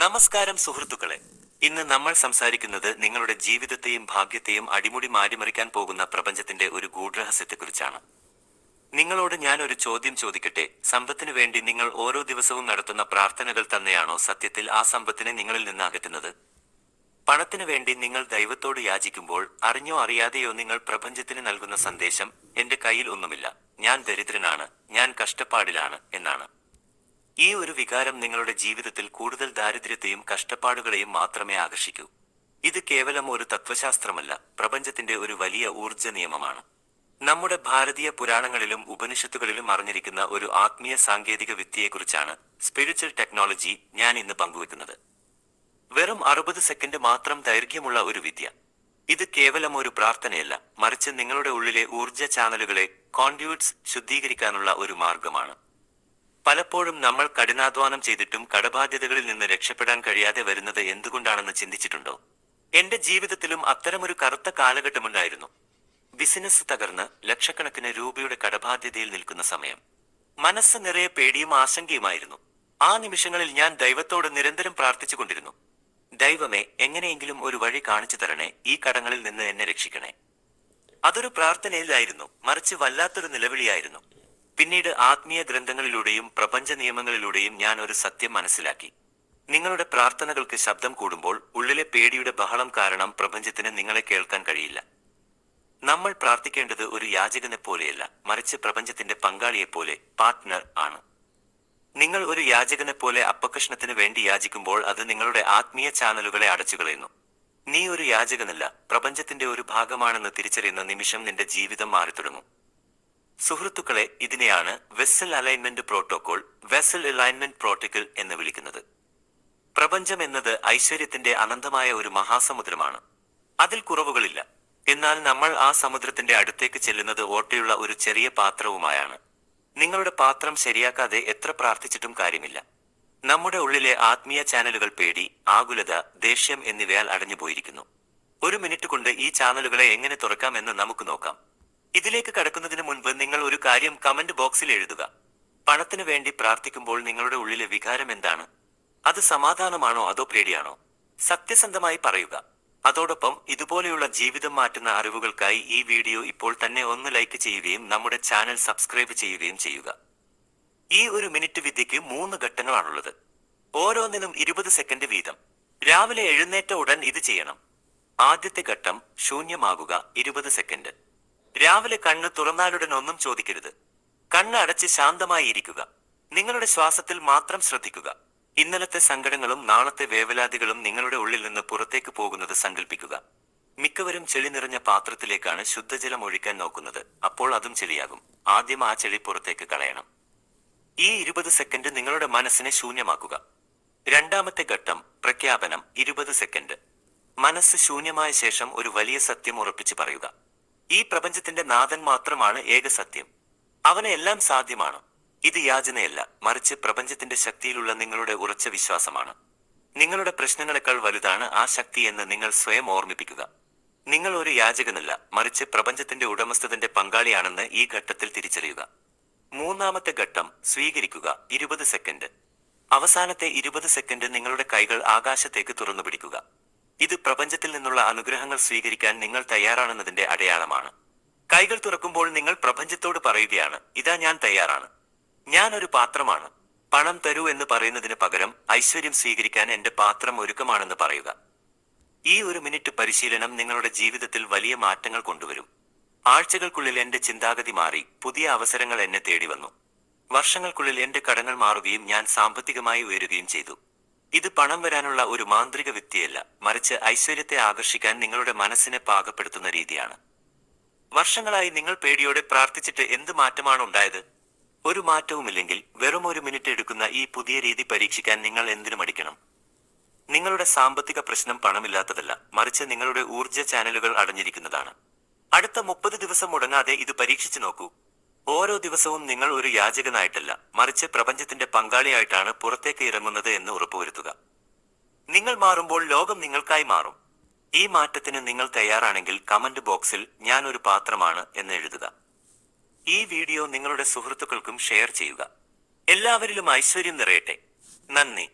നമസ്കാരം സുഹൃത്തുക്കളെ, ഇന്ന് നമ്മൾ സംസാരിക്കുന്നത് നിങ്ങളുടെ ജീവിതത്തെയും ഭാഗ്യത്തെയും അടിമുടി മാറ്റിമറിക്കാൻ പോകുന്ന പ്രപഞ്ചത്തിന്റെ ഒരു ഗൂഢരഹസ്യത്തെക്കുറിച്ചാണ്. നിങ്ങളോട് ഞാൻ ഒരു ചോദ്യം ചോദിക്കട്ടെ. സമ്പത്തിനു വേണ്ടി നിങ്ങൾ ഓരോ ദിവസവും നടത്തുന്ന പ്രാർത്ഥനകൾ തന്നെയാണോ സത്യത്തിൽ ആ സമ്പത്തിനെ നിങ്ങളിൽ നിന്ന് അകറ്റുന്നത്? പണത്തിനു വേണ്ടി നിങ്ങൾ ദൈവത്തോട് യാചിക്കുമ്പോൾ അറിഞ്ഞോ അറിയാതെയോ നിങ്ങൾ പ്രപഞ്ചത്തിന് നൽകുന്ന സന്ദേശം എന്റെ കയ്യിൽ ഒന്നുമില്ല, ഞാൻ ദരിദ്രനാണ്, ഞാൻ കഷ്ടപ്പാടിലാണ് എന്നാണ്. ഈ ഒരു വികാരം നിങ്ങളുടെ ജീവിതത്തിൽ കൂടുതൽ ദാരിദ്ര്യത്തെയും കഷ്ടപ്പാടുകളെയും മാത്രമേ ആകർഷിക്കൂ. ഇത് കേവലം ഒരു തത്വശാസ്ത്രമല്ല, പ്രപഞ്ചത്തിന്റെ ഒരു വലിയ ഊർജ്ജ നിയമമാണ്. നമ്മുടെ ഭാരതീയ പുരാണങ്ങളിലും ഉപനിഷത്തുകളിലും അറിഞ്ഞിരിക്കുന്ന ഒരു ആത്മീയ സാങ്കേതിക വിദ്യയെക്കുറിച്ചാണ്, സ്പിരിച്വൽ ടെക്നോളജി, ഞാൻ ഇന്ന് പങ്കുവെക്കുന്നത്. വെറും 60 സെക്കൻഡ് മാത്രം ദൈർഘ്യമുള്ള ഒരു വിദ്യ. ഇത് കേവലം ഒരു പ്രാർത്ഥനയല്ല, മറിച്ച് നിങ്ങളുടെ ഉള്ളിലെ ഊർജ്ജ ചാനലുകളെ, കോൺഡ്യൂട്ട്സ്, ശുദ്ധീകരിക്കാനുള്ള ഒരു മാർഗമാണ്. പലപ്പോഴും നമ്മൾ കഠിനാധ്വാനം ചെയ്തിട്ടും കടബാധ്യതകളിൽ നിന്ന് രക്ഷപ്പെടാൻ കഴിയാതെ വരുന്നത് എന്തുകൊണ്ടാണെന്ന് ചിന്തിച്ചിട്ടുണ്ടോ? എന്റെ ജീവിതത്തിലും അത്തരമൊരു കറുത്ത കാലഘട്ടമുണ്ടായിരുന്നു. ബിസിനസ് തകർന്ന് ലക്ഷക്കണക്കിന് രൂപയുടെ കടബാധ്യതയിൽ നിൽക്കുന്ന സമയം. മനസ്സ് നിറയെ പേടിയും ആശങ്കയുമായിരുന്നു. ആ നിമിഷങ്ങളിൽ ഞാൻ ദൈവത്തോട് നിരന്തരം പ്രാർത്ഥിച്ചുകൊണ്ടിരുന്നു. ദൈവമേ, എങ്ങനെയെങ്കിലും ഒരു വഴി കാണിച്ചു തരണേ, ഈ കടങ്ങളിൽ നിന്ന് എന്നെ രക്ഷിക്കണേ. അതൊരു പ്രാർത്ഥനയിലായിരുന്നു, മറിച്ച് വല്ലാത്തൊരു നിലവിളിയായിരുന്നു. പിന്നീട് ആത്മീയ ഗ്രന്ഥങ്ങളിലൂടെയും പ്രപഞ്ച നിയമങ്ങളിലൂടെയും ഞാൻ ഒരു സത്യം മനസ്സിലാക്കി. നിങ്ങളുടെ പ്രാർത്ഥനകൾക്ക് ശബ്ദം കൂടുമ്പോൾ ഉള്ളിലെ പേടിയുടെ ബഹളം കാരണം പ്രപഞ്ചത്തിന് നിങ്ങളെ കേൾക്കാൻ കഴിയില്ല. നമ്മൾ പ്രാർത്ഥിക്കേണ്ടത് ഒരു യാചകനെ പോലെയല്ല, മറിച്ച് പ്രപഞ്ചത്തിന്റെ പങ്കാളിയെപ്പോലെ, പാർട്ട്ണർ ആണ്. നിങ്ങൾ ഒരു യാചകനെ പോലെ അപ്പകഷ്ണത്തിന് വേണ്ടി യാചിക്കുമ്പോൾ അത് നിങ്ങളുടെ ആത്മീയ ചാനലുകളെ അടച്ചുകളയുന്നു. നീ ഒരു യാചകനല്ല, പ്രപഞ്ചത്തിന്റെ ഒരു ഭാഗമാണെന്ന് തിരിച്ചറിയുന്ന നിമിഷം നിന്റെ ജീവിതം മാറിത്തുടങ്ങും. സുഹൃത്തുക്കളെ, ഇതിനെയാണ് vessel alignment protocol, vessel alignment protocol എന്ന് വിളിക്കുന്നത്. പ്രപഞ്ചം എന്നത് ഐശ്വര്യത്തിന്റെ അനന്തമായ ഒരു മഹാസമുദ്രമാണ്. അതിൽ കുറവുകളില്ല. എന്നാൽ നമ്മൾ ആ സമുദ്രത്തിന്റെ അടുത്തേക്ക് ചെല്ലുന്നത് ഓട്ടയുള്ള ഒരു ചെറിയ പാത്രവുമായാണ്. നിങ്ങളുടെ പാത്രം ശരിയാക്കാതെ എത്ര പ്രാർത്ഥിച്ചിട്ടും കാര്യമില്ല. നമ്മുടെ ഉള്ളിലെ ആത്മീയ ചാനലുകൾ പേടി, ആകുലത, ദേഷ്യം എന്നിവയാൽ അടഞ്ഞുപോയിരിക്കുന്നു. ഒരു മിനിറ്റ് കൊണ്ട് ഈ ചാനലുകളെ എങ്ങനെ തുറക്കാം എന്ന് നമുക്ക് നോക്കാം. ഇതിലേക്ക് കടക്കുന്നതിന് മുൻപ് നിങ്ങൾ ഒരു കാര്യം കമന്റ് ബോക്സിൽ എഴുതുക. പണത്തിനു വേണ്ടി പ്രാർത്ഥിക്കുമ്പോൾ നിങ്ങളുടെ ഉള്ളിലെ വികാരം എന്താണ്? അത് സമാധാനമാണോ അതോ പേടിയാണോ? സത്യസന്ധമായി പറയുക. അതോടൊപ്പം ഇതുപോലെയുള്ള ജീവിതം മാറ്റുന്ന അറിവുകൾക്കായി ഈ വീഡിയോ ഇപ്പോൾ തന്നെ ഒന്ന് ലൈക്ക് ചെയ്യുകയും നമ്മുടെ ചാനൽ സബ്സ്ക്രൈബ് ചെയ്യുകയും ചെയ്യുക. ഈ ഒരു മിനിറ്റ് വിദ്യയ്ക്ക് 3 ഘട്ടങ്ങളാണുള്ളത്. ഓരോന്നിനും 20 സെക്കൻഡ് വീതം. രാവിലെ എഴുന്നേറ്റ ഉടൻ ഇത് ചെയ്യണം. ആദ്യത്തെ ഘട്ടം, ശൂന്യമാകുക, 20 സെക്കൻഡ്. രാവിലെ കണ്ണ് തുറന്നാലുടൻ ഒന്നും ചോദിക്കരുത്. കണ്ണ് അടച്ച് ശാന്തമായി ഇരിക്കുക. നിങ്ങളുടെ ശ്വാസത്തിൽ മാത്രം ശ്രദ്ധിക്കുക. ഇന്നലത്തെ സങ്കടങ്ങളും നാളത്തെ വേവലാതികളും നിങ്ങളുടെ ഉള്ളിൽ നിന്ന് പുറത്തേക്ക് പോകുന്നത് സങ്കല്പിക്കുക. മിക്കവരും ചെളി നിറഞ്ഞ പാത്രത്തിലേക്കാണ് ശുദ്ധജലം ഒഴിക്കാൻ നോക്കുന്നത്. അപ്പോൾ അതും ചെളിയാകും. ആദ്യം ആ ചെളി പുറത്തേക്ക് കളയണം. ഈ 20 സെക്കൻഡ് നിങ്ങളുടെ മനസ്സിനെ ശൂന്യമാക്കുക. രണ്ടാമത്തെ ഘട്ടം, പ്രഖ്യാപനം, 20 സെക്കൻഡ്. മനസ്സ് ശൂന്യമായ ശേഷം ഒരു വലിയ സത്യം ഉറപ്പിച്ച് പറയുക. ഈ പ്രപഞ്ചത്തിന്റെ നാഥൻ മാത്രമാണ് ഏക സത്യം. അവന് എല്ലാം സാധ്യമാണ്. ഇത് യാചനയല്ല, മറിച്ച് പ്രപഞ്ചത്തിന്റെ ശക്തിയിലുള്ള നിങ്ങളുടെ ഉറച്ച വിശ്വാസമാണ്. നിങ്ങളുടെ പ്രശ്നങ്ങളെക്കാൾ വലുതാണ് ആ ശക്തി എന്ന് നിങ്ങൾ സ്വയം ഓർമ്മിപ്പിക്കുക. നിങ്ങൾ ഒരു യാചകനല്ല, മറിച്ച് പ്രപഞ്ചത്തിന്റെ ഉടമസ്ഥതന്റെ പങ്കാളിയാണെന്ന് ഈ ഘട്ടത്തിൽ തിരിച്ചറിയുക. മൂന്നാമത്തെ ഘട്ടം, സ്വീകരിക്കുക, 20 സെക്കൻഡ്. അവസാനത്തെ 20 സെക്കൻഡ് നിങ്ങളുടെ കൈകൾ ആകാശത്തേക്ക് തുറന്നു പിടിക്കുക. ഇത് പ്രപഞ്ചത്തിൽ നിന്നുള്ള അനുഗ്രഹങ്ങൾ സ്വീകരിക്കാൻ നിങ്ങൾ തയ്യാറാണെന്നതിന്റെ അടയാളമാണ്. കൈകൾ തുറക്കുമ്പോൾ നിങ്ങൾ പ്രപഞ്ചത്തോട് പറയുകയാണ്, ഇതാ ഞാൻ തയ്യാറാണ്. ഞാൻ ഒരു പാത്രമാണ്. പണം തരൂ എന്ന് പറയുന്നതിന് പകരം ഐശ്വര്യം സ്വീകരിക്കാൻ എന്റെ പാത്രം ഒരുക്കമാണെന്ന് പറയുക. ഈ ഒരു മിനിറ്റ് പരിശീലനം നിങ്ങളുടെ ജീവിതത്തിൽ വലിയ മാറ്റങ്ങൾ കൊണ്ടുവരും. ആഴ്ചകൾക്കുള്ളിൽ എന്റെ ചിന്താഗതി മാറി, പുതിയ അവസരങ്ങൾ എന്നെ തേടി വന്നു. വർഷങ്ങൾക്കുള്ളിൽ എന്റെ കടങ്ങൾ മാറുകയും ഞാൻ സാമ്പത്തികമായി ഉയരുകയും ചെയ്തു. ഇത് പണം വരാനുള്ള ഒരു മാന്ത്രിക വിദ്യയല്ല, മറിച്ച് ഐശ്വര്യത്തെ ആകർഷിക്കാൻ നിങ്ങളുടെ മനസ്സിനെ പാകപ്പെടുത്തുന്ന രീതിയാണ്. വർഷങ്ങളായി നിങ്ങൾ പേടിയോടെ പ്രാർത്ഥിച്ചിട്ട് എന്ത് മാറ്റമാണ് ഉണ്ടായത്? ഒരു മാറ്റവുമില്ലെങ്കിൽ വെറും ഒരു മിനിറ്റ് എടുക്കുന്ന ഈ പുതിയ രീതി പരീക്ഷിക്കാൻ നിങ്ങൾ എന്തിനു മടിക്കണം? നിങ്ങളുടെ സാമ്പത്തിക പ്രശ്നം പണമില്ലാത്തതല്ല, മറിച്ച് നിങ്ങളുടെ ഊർജ്ജ ചാനലുകൾ അടഞ്ഞിരിക്കുന്നതാണ്. അടുത്ത 30 ദിവസം മുടങ്ങാതെ ഇത് പരീക്ഷിച്ചു നോക്കൂ. ഓരോ ദിവസവും നിങ്ങൾ ഒരു യാചകനായിട്ടല്ല, മറിച്ച് പ്രപഞ്ചത്തിന്റെ പങ്കാളിയായിട്ടാണ് പുറത്തേക്ക് ഇറങ്ങുന്നത് എന്ന് ഉറപ്പുവരുത്തുക. നിങ്ങൾ മാറുമ്പോൾ ലോകം നിങ്ങൾക്കായി മാറും. ഈ മാറ്റത്തിന് നിങ്ങൾ തയ്യാറാണെങ്കിൽ കമന്റ് ബോക്സിൽ ഞാൻ ഒരു പാത്രമാണ് എന്ന് എഴുതുക. ഈ വീഡിയോ നിങ്ങളുടെ സുഹൃത്തുക്കൾക്കും ഷെയർ ചെയ്യുക. എല്ലാവരിലും ഐശ്വര്യം നിറയട്ടെ. നന്ദി.